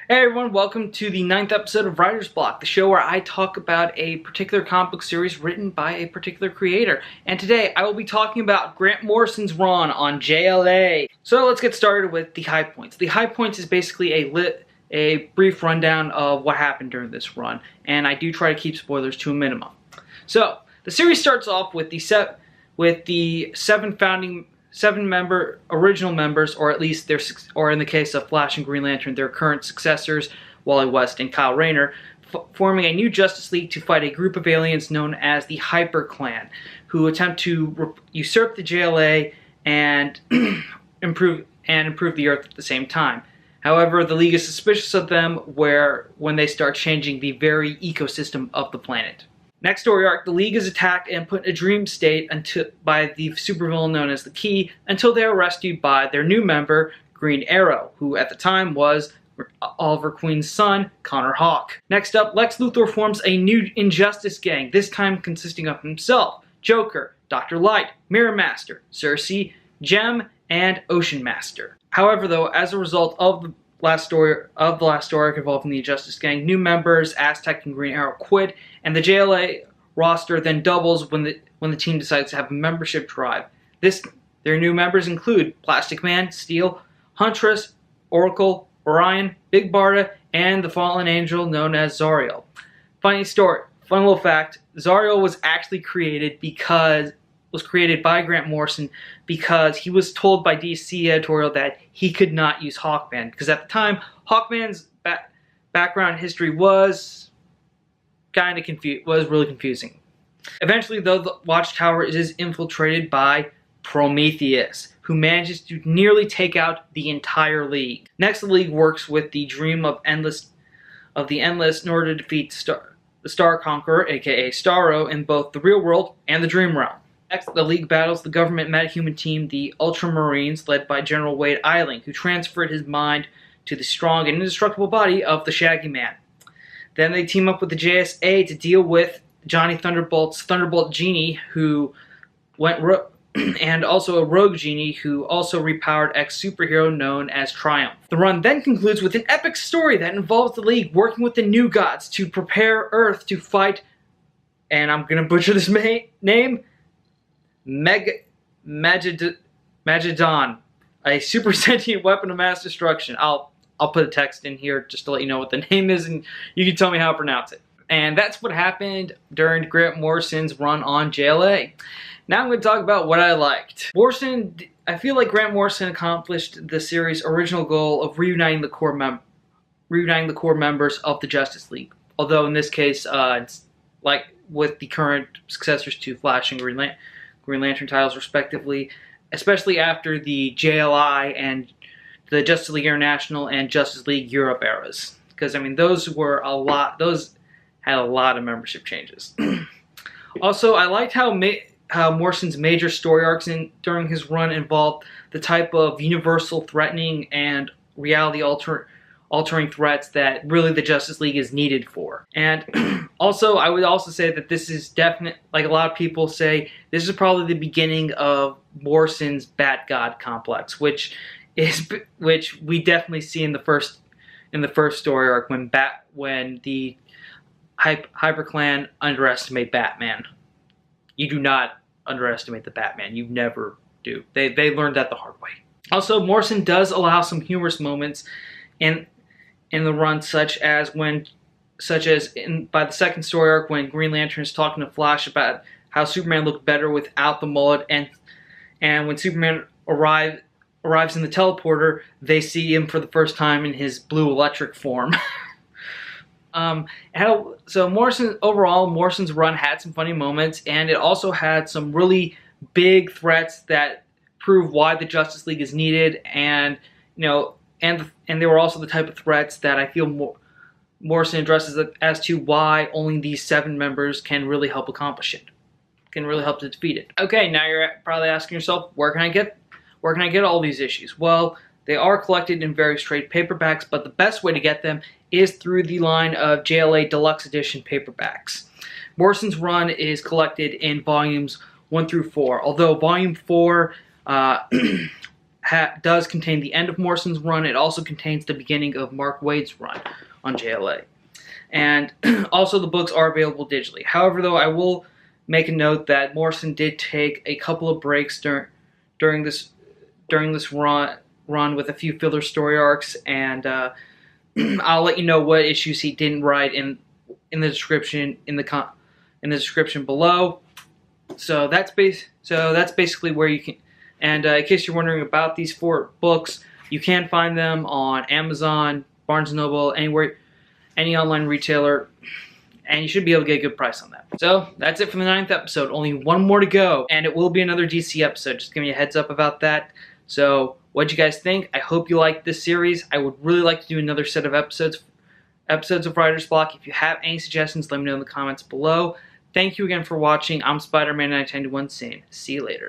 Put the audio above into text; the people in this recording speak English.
Hey everyone, welcome to the 9th episode of Writer's Block, the show where I talk about a particular comic book series written by a particular creator. And today I will be talking about Grant Morrison's run on JLA. So let's get started with the high points. The high points is basically a brief rundown of what happened during this run, and I do try to keep spoilers to a minimum. So the series starts off with the seven original members, or at least or in the case of Flash and Green Lantern, their current successors, Wally West and Kyle Rayner, forming a new Justice League to fight a group of aliens known as the Hyper Clan, who attempt to usurp the JLA and improve the Earth at the same time. However, the League is suspicious of them when they start changing the very ecosystem of the planet. Next story arc, the League is attacked and put in a dream state by the supervillain known as the Key until they are rescued by their new member, Green Arrow, who at the time was Oliver Queen's son, Connor Hawke. Next up, Lex Luthor forms a new Injustice gang, this time consisting of himself, Joker, Dr. Light, Mirror Master, Circe, Gem, and Ocean Master. However, though, as a result of the last story arc involving the Injustice Gang, new members Aztec and Green Arrow quit, and the JLA roster then doubles when the team decides to have a membership drive. Their new members include Plastic Man, Steel, Huntress, Oracle, Orion, Big Barda, and the fallen angel known as Zariel. Fun little fact: Zariel was actually created by Grant Morrison because he was told by DC editorial that he could not use Hawkman, because at the time Hawkman's background history was really confusing. Eventually, though, the Watchtower is infiltrated by Prometheus, who manages to nearly take out the entire League. Next, the League works with the Dream of the Endless in order to defeat the Star Conqueror, aka Starro, in both the real world and the Dream Realm. Next, the League battles the government metahuman team, the Ultramarines, led by General Wade Eiling, who transferred his mind to the strong and indestructible body of the Shaggy Man. Then they team up with the JSA to deal with Johnny Thunderbolt's Thunderbolt Genie, who and also a rogue genie who also repowered ex-superhero known as Triumph. The run then concludes with an epic story that involves the League working with the New Gods to prepare Earth to fight, and I'm gonna butcher this name, Magedon, a super sentient weapon of mass destruction. I'll put a text in here just to let you know what the name is, and you can tell me how to pronounce it. And that's what happened during Grant Morrison's run on JLA. Now I'm going to talk about what I liked. I feel like Grant Morrison accomplished the series' original goal of reuniting the core members of the Justice League. Although in this case, it's like with the current successors to Flash and Green Lantern titles respectively, especially after the JLI and the Justice League International and Justice League Europe eras. Because, I mean, those had a lot of membership changes. Also, I liked how Morrison's major story arcs during his run involved the type of universal threatening and reality altering threats that really the Justice League is needed for. And also, I would also say that this is definitely, like a lot of people say, this is probably the beginning of Morrison's Bat God complex, which we definitely see in the first story arc when the Hyper Clan underestimate Batman. You do not underestimate the Batman. You never do. They learned that the hard way. Also, Morrison does allow some humorous moments in the run, such as by the second story arc when Green Lantern is talking to Flash about how Superman looked better without the mullet, and when Superman arrives in the teleporter, they see him for the first time in his blue electric form. So Morrison's run had some funny moments, and it also had some really big threats that prove why the Justice League is needed, and they were also the type of threats that I feel Morrison addresses as to why only these 7 members can really help accomplish it, can really help to defeat it. Okay, now you're probably asking yourself, where can I get all these issues? Well, they are collected in various trade paperbacks, but the best way to get them is through the line of JLA Deluxe Edition paperbacks. Morrison's run is collected in volumes 1 through 4, although volume 4 does contain the end of Morrison's run. It also contains the beginning of Mark Waid's run on JLA. And also the books are available digitally. However, though, I will make a note that Morrison did take a couple of breaks during this run with a few filler story arcs, and I'll let you know what issues he didn't write in the description in the description below. So that's basically where you can. And in case you're wondering about these 4 books, you can find them on Amazon, Barnes & Noble, anywhere, any online retailer, and you should be able to get a good price on that. So that's it for the 9th episode. Only one more to go, and it will be another DC episode. Just giving you a heads up about that. So what'd you guys think? I hope you liked this series. I would really like to do another set of episodes of Writer's Block. If you have any suggestions, let me know in the comments below. Thank you again for watching. I'm Spider-Man 991 saying see you later.